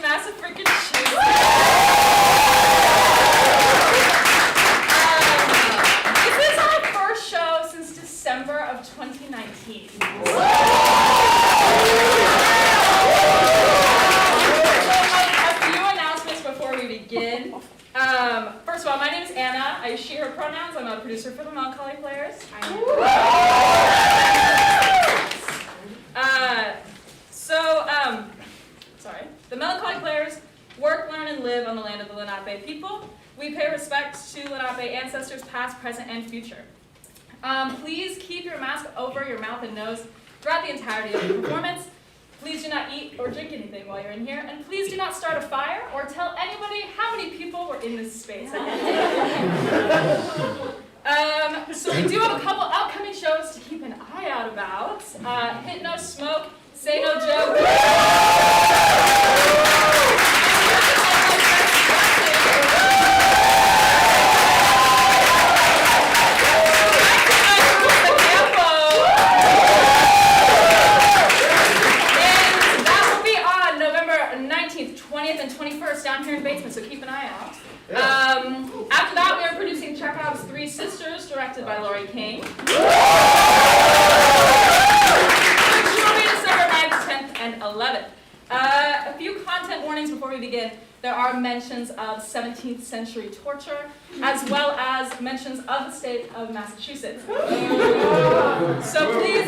Massa-Frickin-Chusetts. This is our first show since December of 2019. A few announcements before we begin. First of all, my name is Anna. I use she, her pronouns. I'm a producer for the Melancholy Players. The Melancholy Players work, learn, and live on the land of the Lenape people. We pay respect to Lenape ancestors past, present, and future. Please keep your mask over your mouth and nose throughout the entirety of the performance. Please do not eat or drink anything while you're in here, and please do not start a fire or tell anybody how many people were in this space. So we do have a couple upcoming shows to keep an eye out about. Hit No Smoke, Say No Joke. Down here in Batesman, so keep an eye out. After that, we are producing Chekhov's Three Sisters, directed by Laurie King. Which will be December 9th, 10th, and 11th. A few content warnings before we begin. There are mentions of 17th century torture, as well as mentions of the state of Massachusetts. So please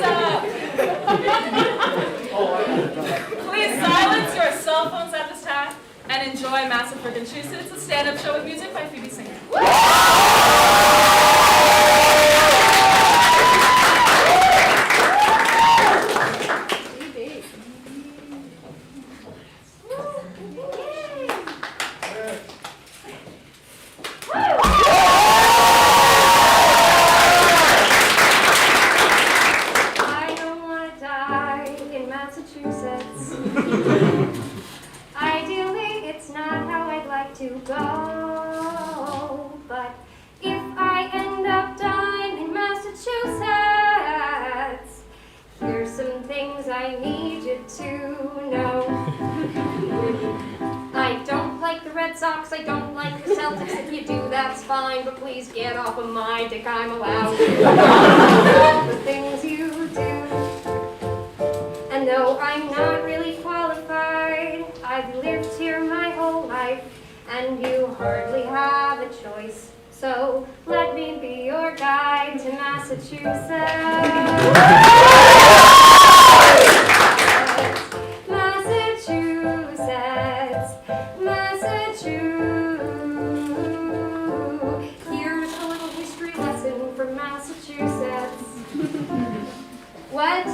silence your cell phones at this time. And enjoy Massa-Frickin-Chusetts, a stand-up show with music by Phoebe Singer. I don't want to die in Massachusetts. Ideally, it's not how I'd like to go, but Sox. I don't like the Celtics. If you do, that's fine, but please get off of my dick. I'm allowed to do all the things you do. And though I'm not really qualified, I've lived here my whole life, and you hardly have a choice. So let me be your guide to Massachusetts. Massachusetts, Massachusetts. Here's a little history lesson from Massachusetts. What?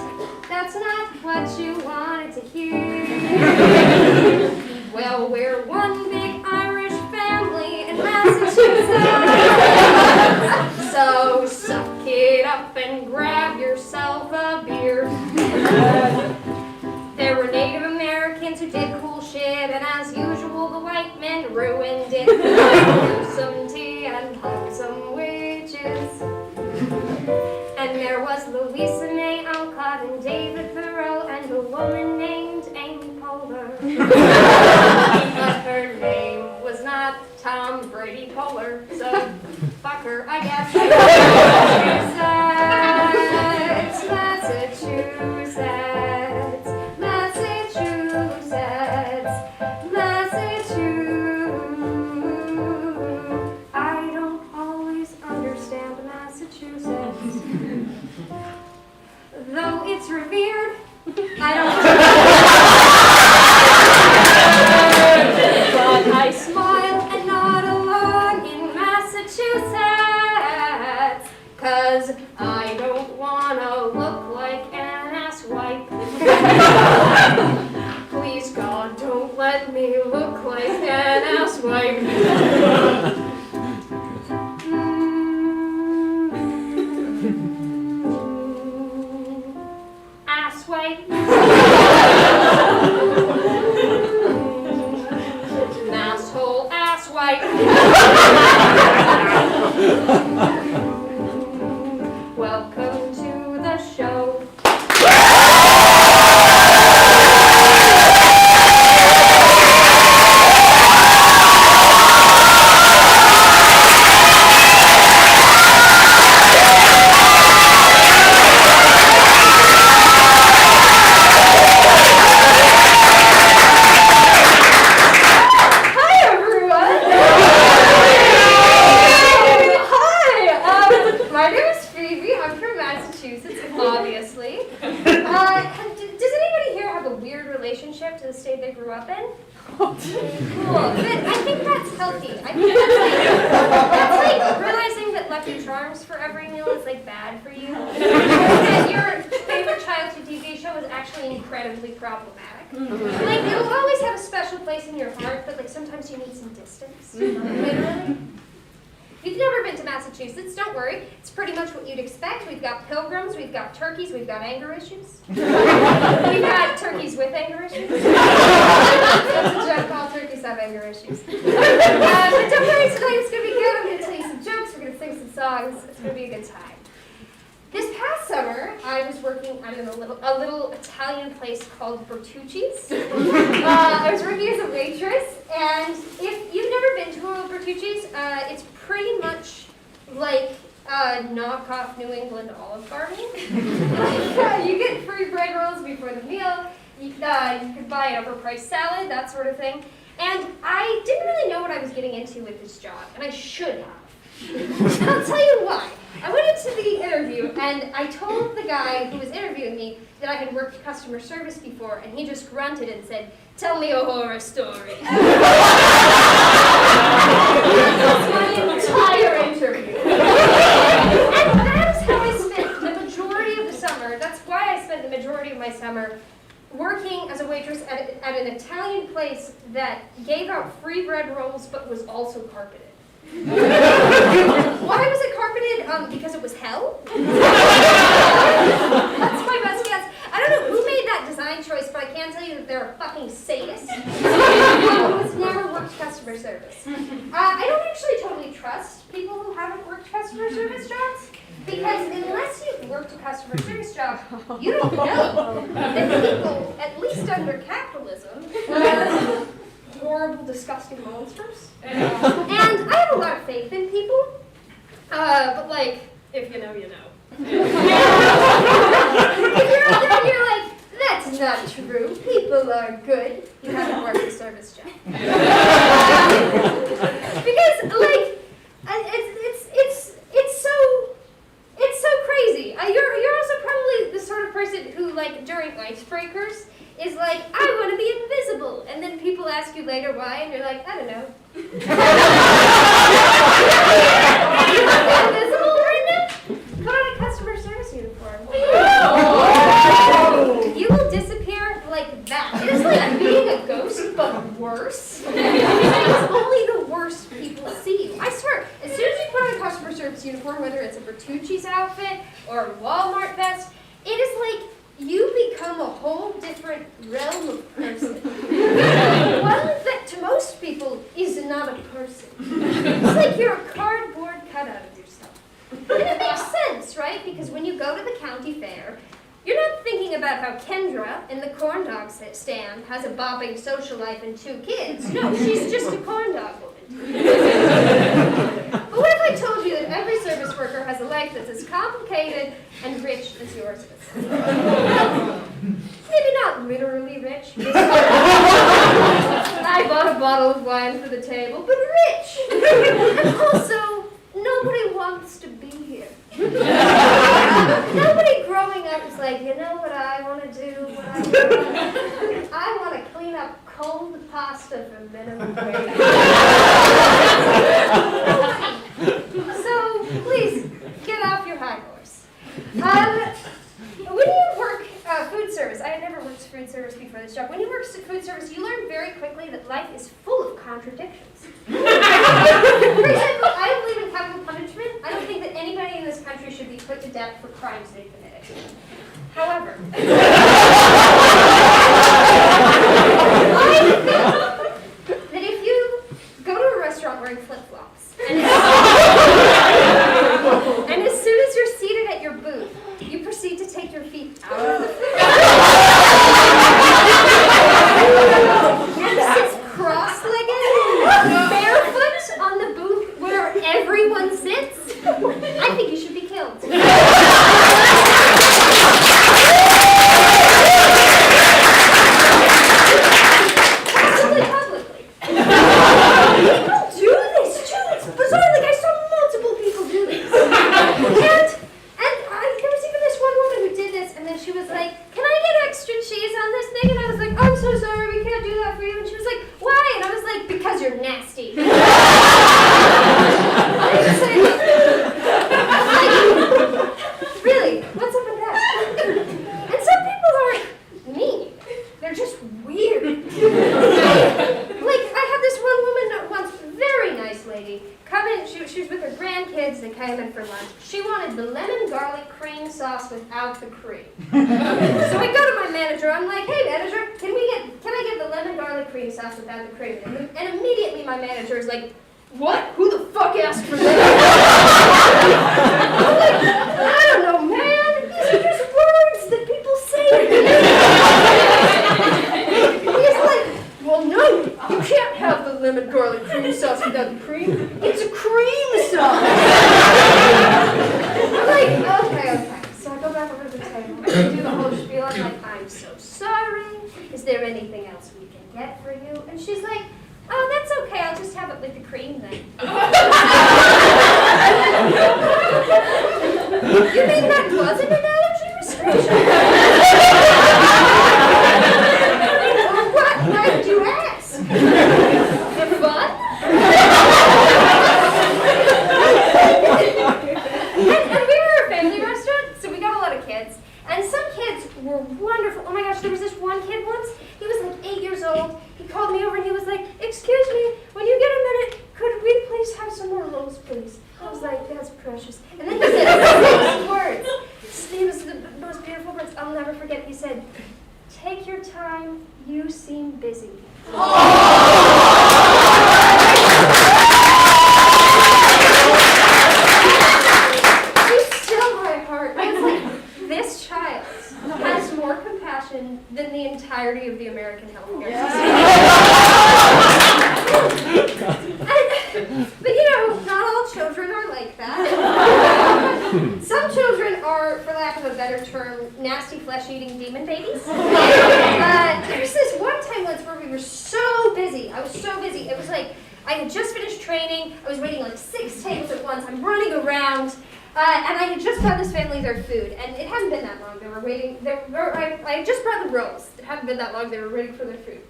That's not what you wanted to hear. Well, we're one big Irish family in Massachusetts. So suck it up and grab yourself a beer. There were Native Americans who did cool shit, and as usual, the white men ruined it. Some tea and handsome wages. And there was Louisa May Alcott and David Thoreau and a woman named Amy Poehler. But her name was not Tom Brady Poehler, so fuck her, I guess. Massachusetts, Massachusetts, Massachusetts. I don't always understand Massachusetts. Though it's revered, I don't. But I smile and nod along in Massachusetts, 'cause I don't wanna look like an asswipe. Please God, don't let me look like an asswipe. Asswipe. Asshole asswipe. Welcome to the show. My name is Phoebe. I'm from Massachusetts, obviously. Does anybody here have a weird relationship to the state they grew up in? Cool. Good. I think that's healthy. I think that's like realizing that Lucky Charms for every meal is like bad for you. That your favorite childhood TV show is actually incredibly problematic. Like it'll always have a special place in your heart, but like sometimes you need some distance. Literally. If you've never been to Massachusetts, don't worry. It's pretty much what you'd expect. We've got pilgrims, we've got turkeys, we've got anger issues. We've got turkeys with anger issues. That's a joke. All turkeys have anger issues. But don't worry, tonight it's going to be good. I'm going to tell you some jokes. We're going to sing some songs. It's going to be a good time. This past summer, I was working at a little Italian place called Bertucci's. I was working as a waitress, and if you've never been to a Bertucci's, it's pretty much like knockoff New England Olive Garden. You get free bread rolls before the meal. You could buy an overpriced salad, that sort of thing. And I didn't really know what I was getting into with this job, and I should have. And I'll tell you why. I went into the interview and I told the guy who was interviewing me that I had worked customer service before, and he just grunted and said, "Tell me a horror story." That's my entire interview. And that's how I spent the majority of the summer. That's why I spent the majority of my summer working as a waitress at an Italian place that gave out free bread rolls but was also carpeted. Why was it carpeted? Because it was hell? That's my best guess. I don't know who made that design choice, but I can tell you that they're a fucking sadist who has never worked customer service. I don't actually totally trust people who haven't worked customer service jobs, because unless you've worked a customer service job, you don't know that people, at least under capitalism, horrible, disgusting monsters. And I have a lot of faith in people, but like, if you know, you know. If you're out there and you're like, that's not true, people are good, you haven't worked a service job. Because, like, it's so crazy. You're also probably the sort of person who, like, during icebreakers, is like, I want to be invisible. And then people ask you later why, and you're like, I don't know. You want to be invisible right now? Put on a customer service uniform. You will disappear like that. It is like being a ghost, but worse. It's only the worst people see you. I swear, as soon as you put on a customer service uniform, whether it's a Bertucci's outfit or a Walmart vest, it is like you become a whole different realm of person. One that to most people is not a person. It's like you're a cardboard cutout of yourself. And it makes sense, right? Because when you go to the county fair, you're not thinking about how Kendra in the corn dog stand has a bobbing social life and 2 kids. No, she's just a corn dog woman. But what if I told you that every service worker has a life that's as complicated and rich as yours is? Well, maybe not literally rich. I bought a bottle of wine for the table, but rich. And also, nobody wants to be here. Nobody growing up is like, you know what I want to do? I want to clean up cold pasta for minimum wage. So please get off your high horse. When you work food service, I had never worked food service before this job. When you work food service, you learn very quickly that life is full of contradictions. For example, I don't believe in capital punishment. I don't think that anybody in this country should be put to death for crimes they committed. However, I think that if you go to a restaurant wearing flip-flops, and as soon as you're seated at your booth, you proceed to take your feet out of the food, and sits cross-legged, barefoot on the booth where everyone sits, I think you should be killed. Possibly publicly. People do this too. It's bizarre. Like, I saw multiple people do this. And there was even this one woman who did this, and then she was like, can I get extra cheese on this thing? And I was like, I'm so sorry, we can't do that for you. And she was like, why? And I was like, because you're nasty. Really, what's up with that? And some people aren't mean. They're just weird. Like, I had this one woman once, very nice lady, come in, she was with her grandkids, they came in for lunch. She wanted the lemon garlic cream sauce without the cream. So I go to my manager, I'm like, hey manager, can I get the lemon garlic cream sauce without the cream? And immediately my manager is like, what? Who the fuck asked for that? I'm like, I don't know, man. These are just words that people say. He's like, well, no, you can't have the lemon garlic cream sauce without the cream. It's a cream sauce. I'm like, okay. So I go back over to the table. I do the whole spiel. I'm like, I'm so sorry. Is there anything else we can get for you? And she's like, oh, that's okay. I'll just have it with the cream then. You mean that wasn't an allergy restriction? Why did you ask? For fun? And we were a family restaurant, so we got a lot of kids. And some kids were wonderful. Oh my gosh, there was this one kid once. He was like 8 years old. He called me over and he was like, excuse me, when you get a minute, could we please have some more rolls, please? I was like, that's precious. And then he said 6 words. It was the most beautiful words I'll never forget. He said, take your time, you seem busy. You still my heart. I was like, this child has more compassion than the entirety of the American healthcare system. Some children are, for lack of a better term, nasty flesh-eating demon babies. There's this one time once where we were so busy. I was so busy. It was like I had just finished training. I was waiting like 6 tables at once. I'm running around. And I had just brought this family their food, and it hadn't been that long. They were waiting. I had just brought the rolls. It hadn't been that long. They were waiting for their food.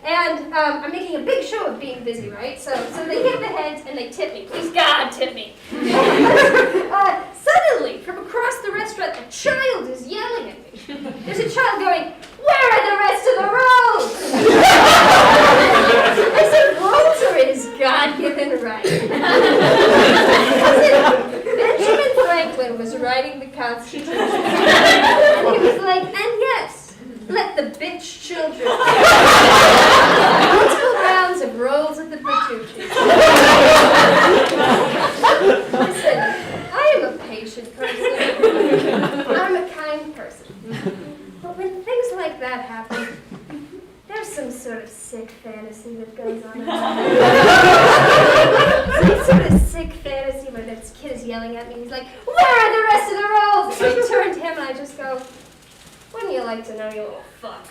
And I'm making a big show of being busy, right? So they hit the heads and they tip me. Please, God, tip me. Suddenly, from across the restaurant, a child is yelling at me. There's a child going, "Where are the rest of the rolls?" I said, "Rolls are his God-given right." Benjamin Franklin was writing the Constitution. And he was like, "And yes, let the bitch children multiple rounds of rolls at the Bertucci." Listen, I am a patient person. I'm a kind person. But when things like that happen, there's some sort of sick fantasy that goes on. Some sort of sick fantasy where this kid is yelling at me. He's like, "Where are the rest of the rolls?" So I turn to him and I just go, "Wouldn't you like to know, you little fuck?"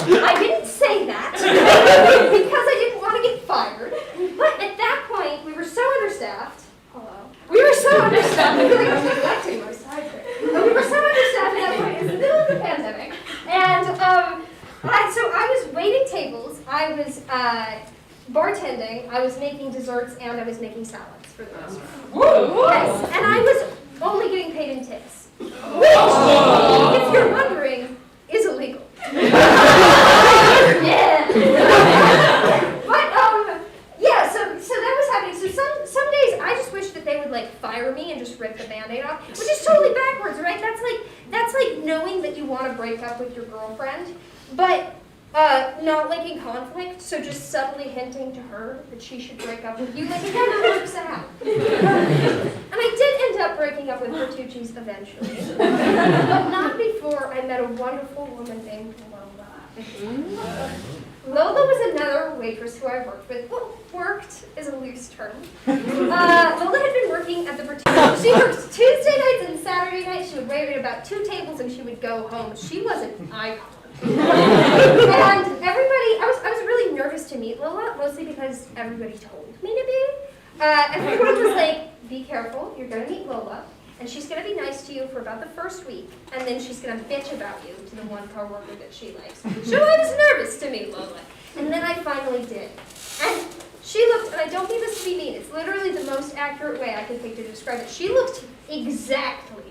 I didn't say that because I didn't want to get fired. But at that point, we were so understaffed. Hello. We were so understaffed. I feel like I'm neglecting my side here. But we were so understaffed at that point. It was the middle of the pandemic. And so I was waiting tables. I was bartending. I was making desserts, and I was making salads for the restaurant. Yes, and I was only getting paid in tips, which, if you're wondering, is illegal. Yeah. But yeah. So that was happening. So some days I just wish that they would like fire me and just rip the Band-Aid off, which is totally backwards, right? That's like knowing that you want to break up with your girlfriend, but not like in conflict, so just subtly hinting to her that she should break up with you. Like, it never works out. And I did end up breaking up with Bertucci's eventually. But not before I met a wonderful woman named Lola. Lola was another waitress who I worked with. Well, worked is a loose term. Lola had been working at the Bertucci. She worked Tuesday nights and Saturday nights. She would wait at about 2 tables and she would go home. She was an icon. And everybody, I was really nervous to meet Lola, mostly because everybody told me to be. Everyone was like, "Be careful, you're going to meet Lola, and she's going to be nice to you for about the first week, and then she's going to bitch about you to the one coworker that she likes." So I was nervous to meet Lola, and then I finally did. And she looked, and I don't mean this to be mean, it's literally the most accurate way I could think to describe it. She looked exactly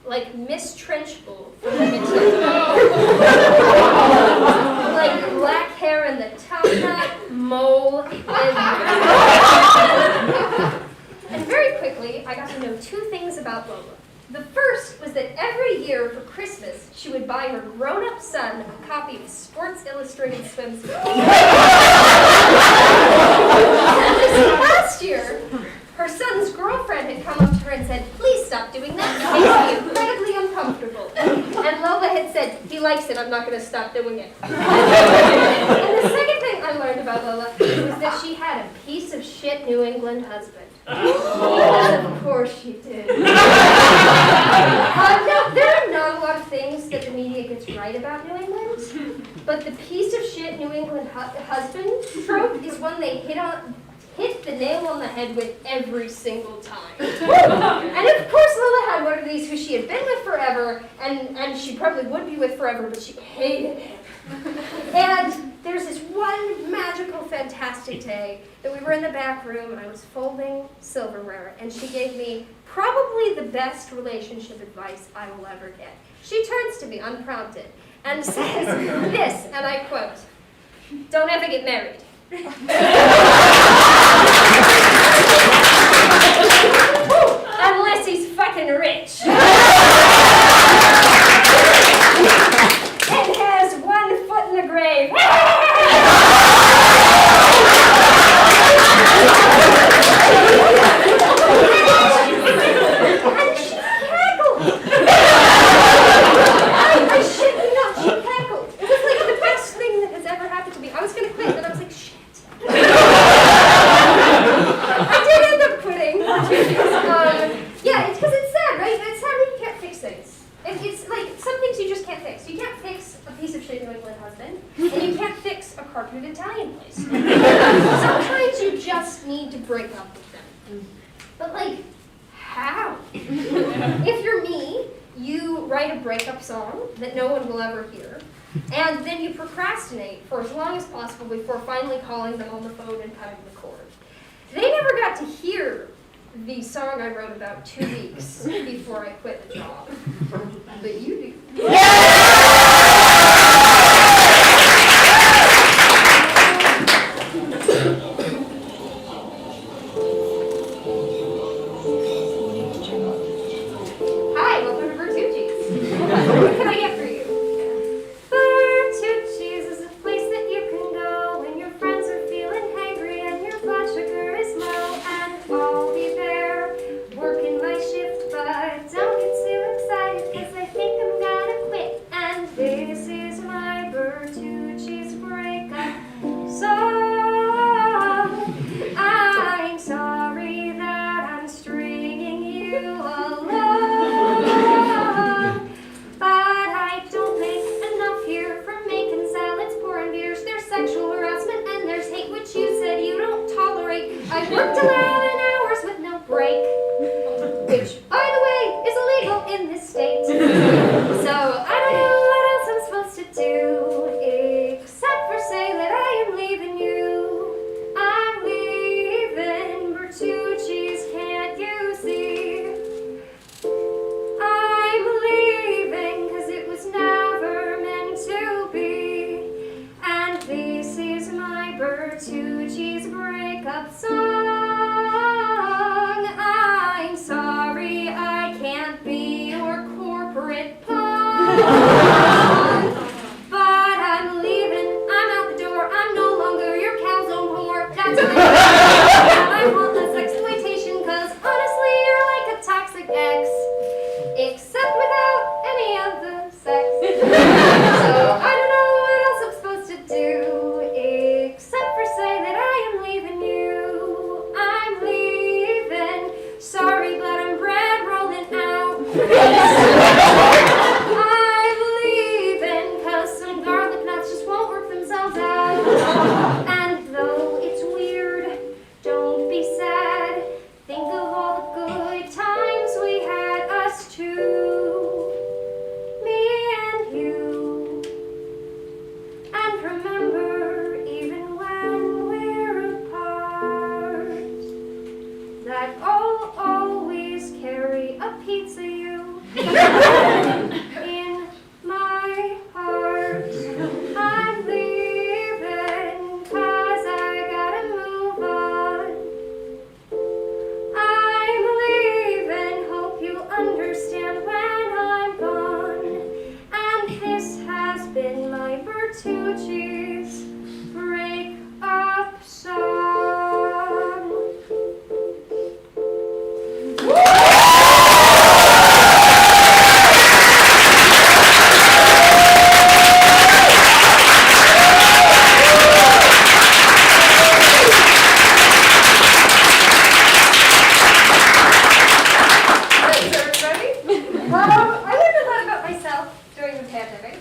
like Miss Trenchbull from the Matilda. Like black hair in the top knot, mole, and very quickly I got to know 2 things about Lola. The first was that every year for Christmas she would buy her grown-up son a copy of Sports Illustrated swimsuit. This past year, her son's girlfriend had come up to her and said, "Please stop doing that. It makes me incredibly uncomfortable." And Lola had said, "He likes it. I'm not going to stop doing it." And the second thing I learned about Lola was that she had a piece of shit New England husband. Yes, of course she did. Now, there are not a lot of things that the media gets right about New England, but the piece of shit New England husband trope is one they hit the nail on the head with every single time. And of course Lola had one of these who she had been with forever, and she probably would be with forever, but she hated him. And there's this one magical, fantastic day that we were in the back room and I was folding silverware, and she gave me probably the best relationship advice I will ever get. She turns to me unprompted and says this, and I quote, "Don't ever get married." Unless he's fucking rich. And has 1 foot in the grave. And she cackled. I shit you not, she cackled. It was like the best thing that has ever happened to me. I was going to quit, but I was like, shit. But like, how? If you're me, you write a breakup song that no one will ever hear, and then you procrastinate for as long as possible before finally calling them on the phone and cutting the cord. They never got to hear the song I wrote about 2 weeks before I quit the job. But you do. Hi, welcome to Bertucci's. What can I get for you? Bertucci's is a place that you can go when your friends are feeling hangry and your blood sugar is low. And I'll be there working my shift, but don't get too excited because I think I'm gonna quit. And this is my Bertucci's breakup song. I'm sorry that I'm stringing you along, but I don't make enough here from making salads, pouring beers. There's sexual harassment and there's hate, which you said you don't tolerate. I've worked 11 hours with no break, which, by the way, is illegal in this state. So I don't know what else I'm supposed to do, except for say that I am leaving you. I'm leaving Bertucci's, can't you see? I'm leaving because it was never meant to be. And this is my Bertucci's breakup song. I'm sorry I can't be your corporate pawn. But I'm leaving, I'm out the door, I'm no longer your calzone whore. That's what I want less exploitation, cause honestly you're like a toxic ex, except without any of the sex. So I don't know what else I'm supposed to do, except for say that I am leaving you. I'm leaving, sorry but I'm bread rolling out. I'm leaving cause some garlic knots just won't work themselves out. And though it's weird, don't be sad. Think of all the good times we had, us two, me and you. And remember, even when we're apart, that I'll always carry a pizza you in my heart. I'm leaving cause I gotta move on. I'm leaving, hope you understand when I'm gone. And this has been my Bertucci's breakup song. Thanks, everybody. I learned a lot about myself during the pandemic.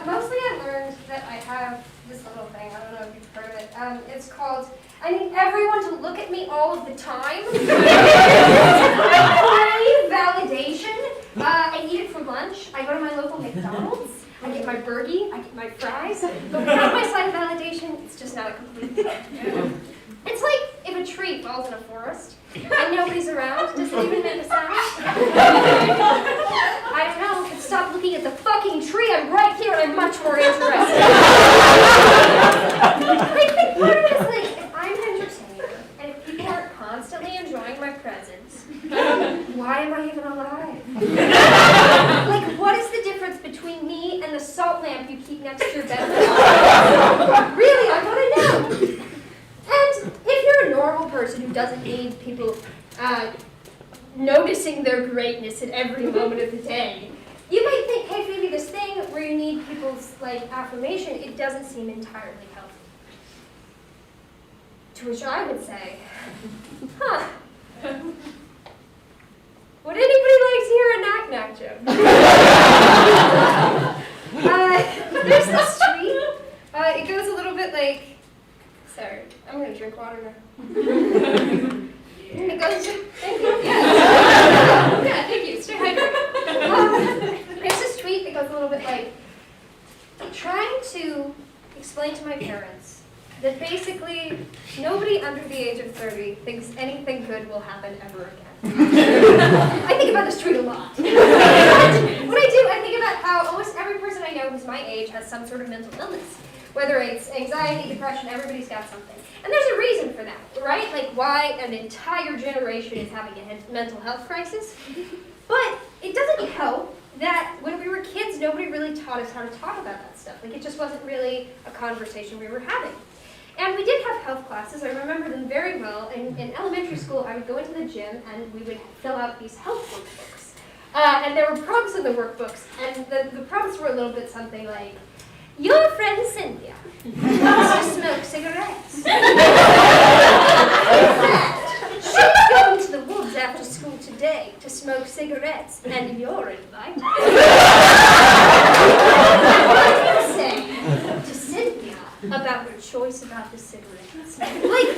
Mostly I learned that I have this little thing, I don't know if you've heard of it. It's called, I need everyone to look at me all of the time. I crave validation. I eat it for lunch. I go to my local McDonald's. I get my burgie, I get my fries. But without my side of validation, it's just not a complete thing. It's like if a tree falls in a forest and nobody's around, does it even make a sound? I don't know, but stop looking at the fucking tree. I'm right here and I'm much more interested. I think part of it is like, if I'm an entertainer and if people aren't constantly enjoying my presence, why am I even alive? Like, what is the difference between me and the salt lamp you keep next to your bed? Really, I want to know. And if you're a normal person who doesn't need people noticing their greatness at every moment of the day, you might think, hey Phoebe, this thing where you need people's affirmation, it doesn't seem entirely healthy. To which I would say, huh. Would anybody like to hear a knock-knock joke? There's this street. It goes a little bit like, sorry, I'm gonna drink water now. It Thank you. Yes. Yeah, thank you. Stay hydrated. There's this tweet that goes a little bit like, trying to explain to my parents that basically nobody under the age of 30 thinks anything good will happen ever again. I think about this tweet a lot. What I do, I think about how almost every person I know who's my age has some sort of mental illness. Whether it's anxiety, depression, everybody's got something. And there's a reason for that, right? Like why an entire generation is having a mental health crisis. But it doesn't help that when we were kids, nobody really taught us how to talk about that stuff. Like it just wasn't really a conversation we were having. And we did have health classes. I remember them very well. In elementary school, I would go into the gym and we would fill out these health workbooks. And there were problems in the workbooks. And the problems were a little bit something like, your friend Cynthia loves to smoke cigarettes. In fact, she's going to the woods after school today to smoke cigarettes, and you're invited. What do you say to Cynthia about her choice about the cigarettes? Like,